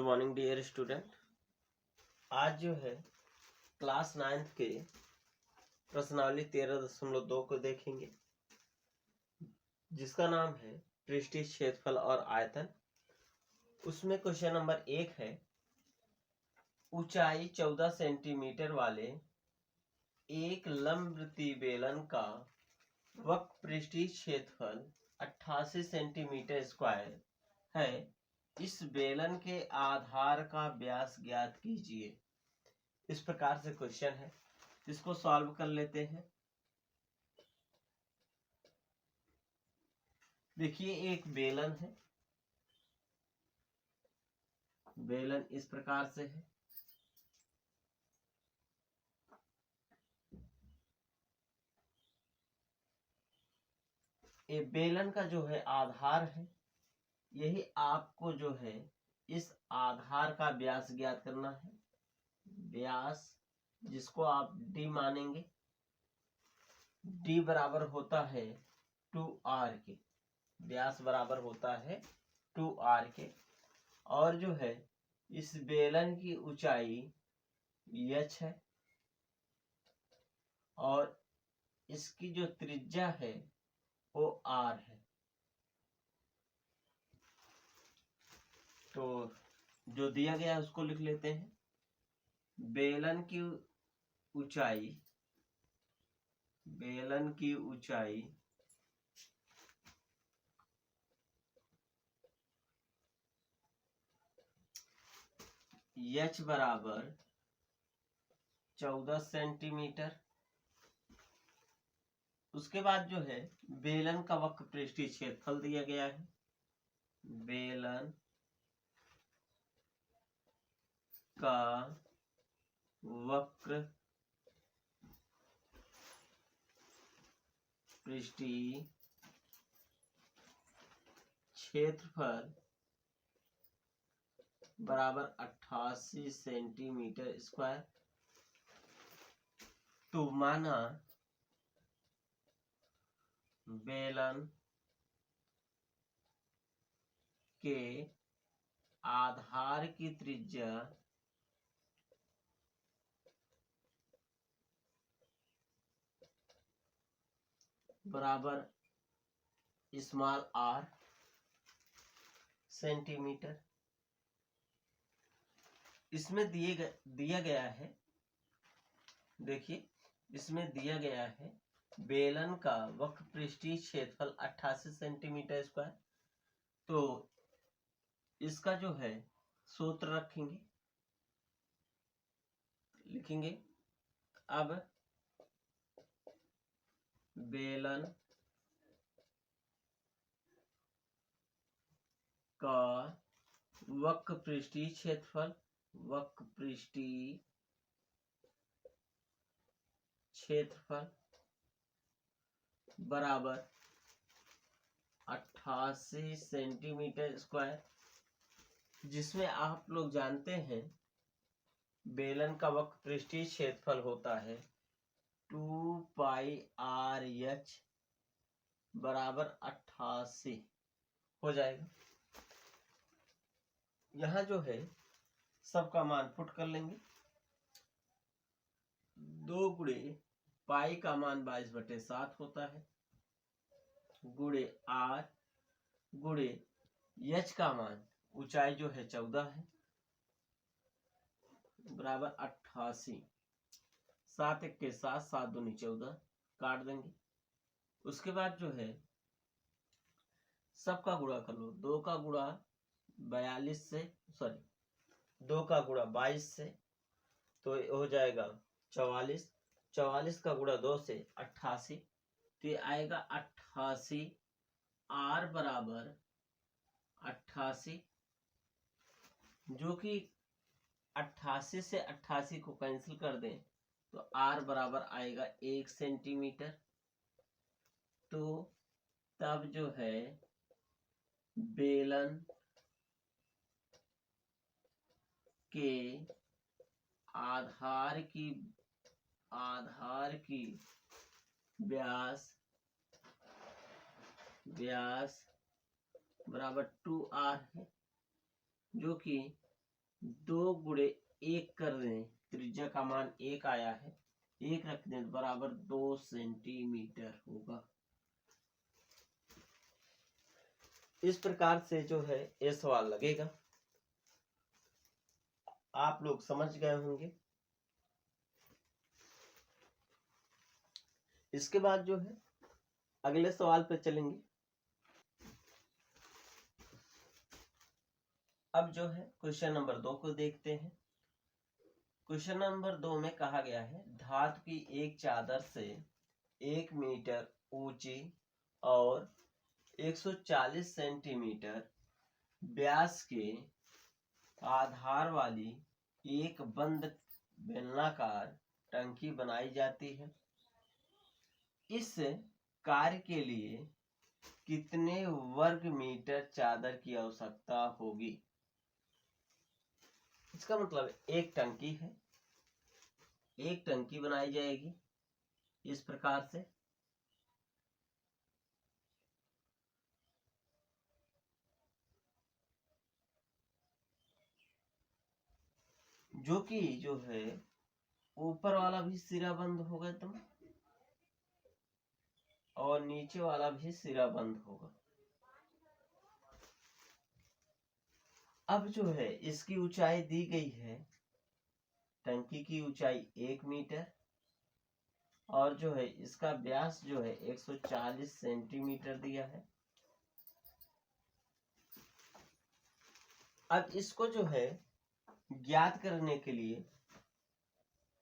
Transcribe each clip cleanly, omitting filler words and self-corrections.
Morning dear student. आज जो है क्लास 9th के प्रश्नावली 13.2 को देखेंगे, जिसका नाम है पृष्ठीय क्षेत्रफल और आयतन। उसमें क्वेश्चन नंबर 1 है, ऊंचाई 14 सेंटीमीटर वाले एक लंबवृत्तीय बेलन का वक्र पृष्ठीय क्षेत्रफल 88 सेंटीमीटर स्क्वायर है। इस बेलन के आधार का व्यास ज्ञात कीजिए। इस प्रकार से क्वेश्चन है, इसको सॉल्व कर लेते हैं। देखिए, एक बेलन है, बेलन इस प्रकार से है। ये बेलन का जो है आधार है, यही आपको जो है इस आधार का व्यास ज्ञात करना है। व्यास जिसको आप d मानेंगे, d बराबर होता है 2r के, व्यास बराबर होता है 2r के। और जो है इस बेलन की ऊंचाई h है और इसकी जो त्रिज्या है वो r है। तो जो दिया गया है उसको लिख लेते हैं। बेलन की ऊंचाई, बेलन की ऊंचाई h बराबर 14 सेंटीमीटर। उसके बाद जो है बेलन का वक्र पृष्ठीय क्षेत्रफल दिया गया है। बेलन का वक्र पृष्ठीय क्षेत्रफल बराबर 88 सेंटीमीटर स्क्वायर। तो माना बेलन के आधार की त्रिज्या बराबर स्मॉल r सेंटीमीटर। इसमें दिया गया है, देखिए इसमें दिया गया है बेलन का वक्र पृष्ठीय क्षेत्रफल 88 सेंटीमीटर स्क्वायर। तो इसका जो है सूत्र रखेंगे, लिखेंगे। अब बेलन का वक्र पृष्ठीय क्षेत्रफल, वक्र पृष्ठीय क्षेत्रफल बराबर 88 सेंटीमीटर स्क्वायर, जिसमें आप लोग जानते हैं बेलन का वक्र पृष्ठीय क्षेत्रफल होता है 2 पाई r h बराबर 88 हो जाएगा। यहाँ जो है सबका मान पुट कर लेंगे। 2 गुणे पाई का मान 22/7 होता है, गुणे r गुणे h का मान, ऊंचाई जो है 14 है, बराबर 88। 7 1 के साथ 7 दूनी 14 काट देंगे। उसके बाद जो है सबका गुणा कर लो। 2 का गुणा 42 से, सॉरी 2 का गुणा 22 से, तो हो जाएगा 44। 44 का गुणा 2 से 88, तो ये आएगा 88। r बराबर 88, जो कि 88 से 88 को कैंसिल कर दें तो r बराबर आएगा 1 सेंटीमीटर। तो तब जो है बेलन के आधार की व्यास बराबर 2r है, जो कि 2 गुणे 1 कर दें, त्रिज्या का मान 1 आया है, 1 रख दें बराबर 2 सेंटीमीटर होगा। इस प्रकार से जो है ये सवाल लगेगा, आप लोग समझ गए होंगे। इसके बाद जो है अगले सवाल पे चलेंगे। अब जो है क्वेश्चन नंबर 2 को देखते हैं। क्वेश्चन नंबर 2 में कहा गया है, धातु की एक चादर से 1 मीटर ऊंची और 140 सेंटीमीटर व्यास के आधार वाली एक बंद बेलनाकार टंकी बनाई जाती है। इस कार्य के लिए कितने वर्ग मीटर चादर की आवश्यकता होगी? इसका मतलब एक टंकी है, एक टंकी बनाई जाएगी इस प्रकार से। जो कि जो है ऊपर वाला भी सिरा बंद होगा एकदम, और नीचे वाला भी सिरा बंद होगा। अब जो है इसकी ऊंचाई दी गई है, टंकी की ऊंचाई 1 मीटर और जो है इसका व्यास जो है 140 सेंटीमीटर दिया है। अब इसको जो है ज्ञात करने के लिए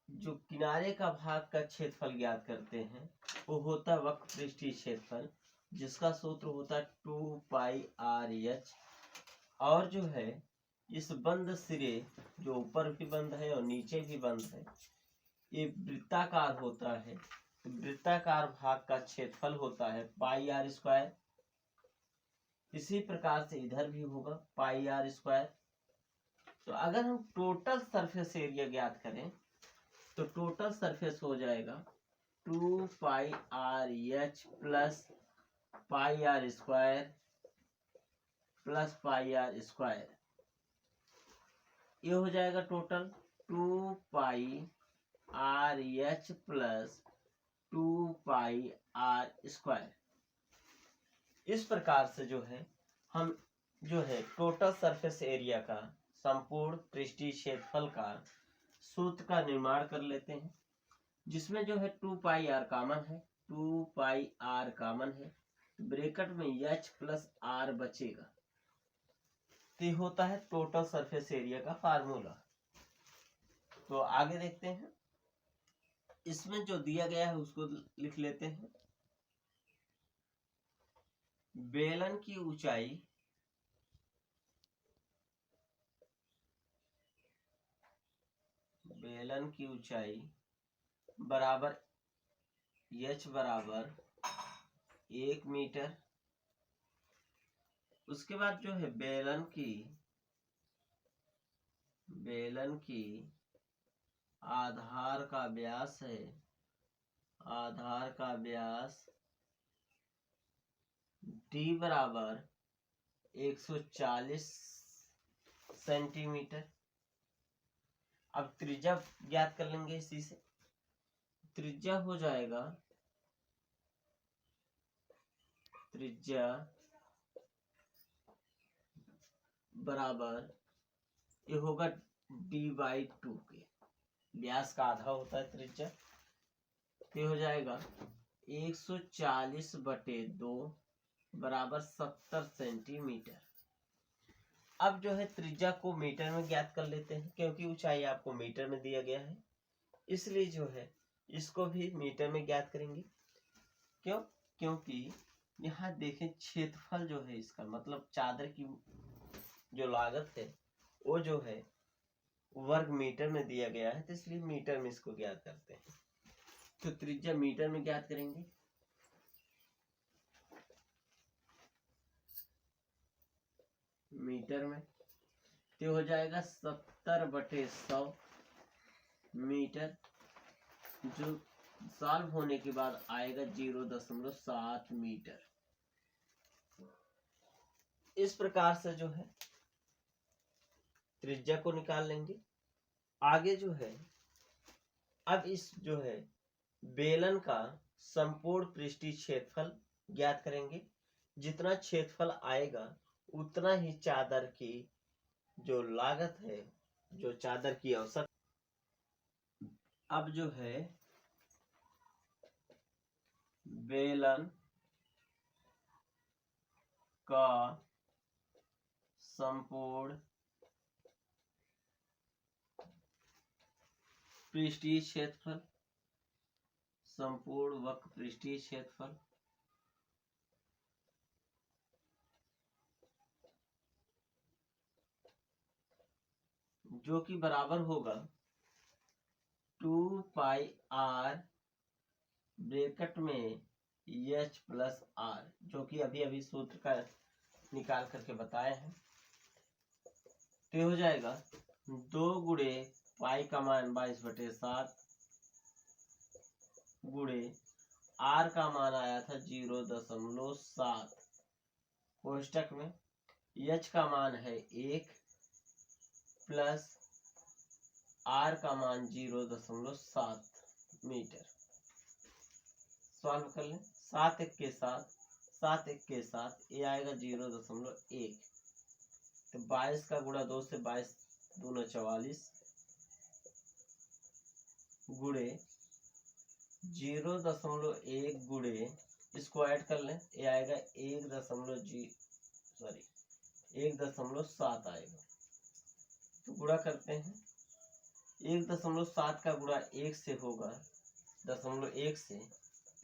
जो किनारे का भाग का क्षेत्रफल ज्ञात करते हैं, वो होता है वक्र पृष्ठीय क्षेत्रफल, जिसका सूत्र होता है 2πr/h। और जो है इस बंद सिरे जो ऊपर भी बंद है और नीचे भी बंद है, ये वृत्ताकार होता है। तो वृत्ताकार भाग का क्षेत्रफल होता है πr²। इसी प्रकार से इधर भी होगा πr²। तो अगर हम टोटल सरफेस एरिया ज्ञात करें तो टोटल सरफेस हो जाएगा 2πr/h plus πr² plus πr²। ये हो जाएगा टोटल 2πr/h प्लस 2πr²। इस प्रकार से जो है हम जो है टोटल सरफेस एरिया का, संपूर्ण पृष्ठीय क्षेत्रफल का सूत्र का निर्माण कर लेते हैं, जिसमें जो है 2πr कॉमन है, 2πr कॉमन है, ब्रैकेट में h प्लस r बचेगा। तो होता है टोटल सरफेस एरिया का फार्मूला। तो आगे देखते हैं, इसमें जो दिया गया है उसको लिख लेते हैं। बेलन की ऊंचाई बराबर h बराबर 1 मीटर। उसके बाद जो है बेलन की आधार का व्यास है, आधार का व्यास d बराबर 140 सेंटीमीटर। अब त्रिज्या ज्ञात कर लेंगे इसी से। त्रिज्या हो जाएगा, त्रिज्या बराबर ये होगा d/2 के, व्यास का आधा होता है त्रिज्या। ये हो जाएगा 140/2 बराबर 70 सेंटीमीटर। अब जो है त्रिज्या को मीटर में ज्ञात कर लेते हैं, क्योंकि ऊंचाई आपको मीटर में दिया गया है, इसलिए जो है इसको भी मीटर में ज्ञात करेंगे। क्यों? क्योंकि यहाँ देखें क्षेत्रफल जो है इसका मतलब चादर की जो लागत है वो जो है वर्ग मीटर में दिया गया है, तो इसलिए मीटर में इसको ज्ञात करते हैं। तो त्रिज्या मीटर में ज्ञात करेंगे। मीटर में तो हो जाएगा 70/100 मीटर, जो सॉल्व होने के बाद आएगा 0.7 मीटर। इस प्रकार से जो है त्रिज्या को निकाल लेंगे। आगे जो है, अब इस जो है बेलन का संपूर्ण पृष्ठीय क्षेत्रफल ज्ञात करेंगे। जितना क्षेत्रफल आएगा उतना ही चादर की जो लागत है, जो चादर की औसत। अब जो है बेलन का संपूर्ण पृष्ठीय क्षेत्रफल, संपूर्ण वक्र पृष्ठीय क्षेत्रफल जो कि बराबर होगा 2 पाई r ब्रैकेट में h प्लस r, जो कि अभी अभी सूत्र का निकाल करके बताए हैं। तो हो जाएगा 2 गुणे पाई का मान 22/7 गुणे r का मान आया था 0.7, कोष्टक में h का मान है 1 प्लस r का मान 0.7 मीटर। सॉल्व कर लें। 7 1 के साथ ये आएगा 0.1, तो 22 का गुणा 2 से 22 दूना 44 गुणे 0.1 गुणे, इसको ऐड कर लें, ये आएगा 1.7 आएगा। तो गुणा करते हैं, 1.7 का गुणा 1 से होगा 0.1 से,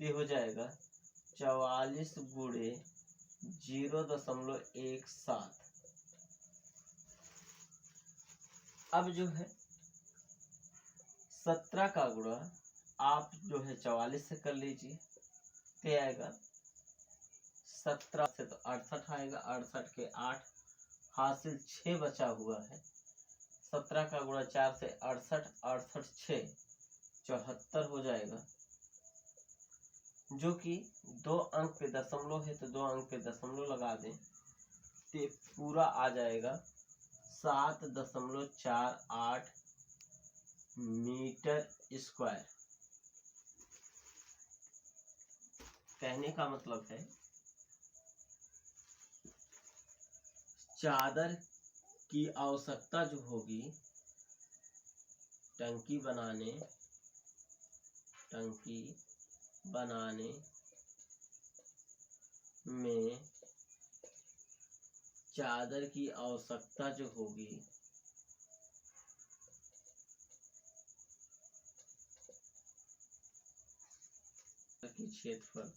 ये हो जाएगा 44 गुणे 0.17। अब जो है 17 का गुणा आप जो है 44 से कर लीजिए, तो आएगा 17 से तो 68 आएगा, 68 के 8 हासिल 6 बचा हुआ है। 17 का गुणा 4 से 68, 68 6 74 हो जाएगा, जो कि 2 अंक पे दशमलव है, तो 2 अंक पे दशमलव लगा दें तो पूरा आ जाएगा 7.48 मीटर स्क्वायर। कहने का मतलब है चादर की आवश्यकता जो होगी टंकी बनाने में, चादर की आवश्यकता जो होगी की क्षेत्रफल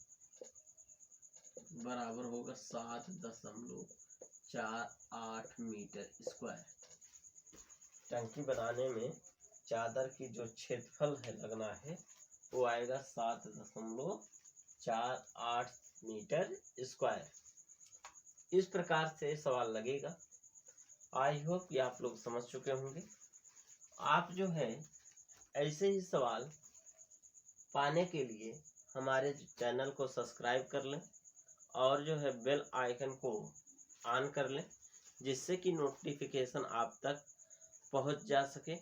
बराबर होगा 7.48 मीटर स्क्वायर। टंकी बनाने में चादर की जो क्षेत्रफल है लगना है वो आएगा 7.48 मीटर स्क्वायर। इस प्रकार से सवाल लगेगा। आई होप कि आप लोग समझ चुके होंगे। आप जो है ऐसे ही सवाल पाने के लिए हमारे चैनल को सब्सक्राइब कर लें और जो है बेल आइकन को ऑन कर लें, जिससे कि नोटिफिकेशन आप तक पहुंच जा सके।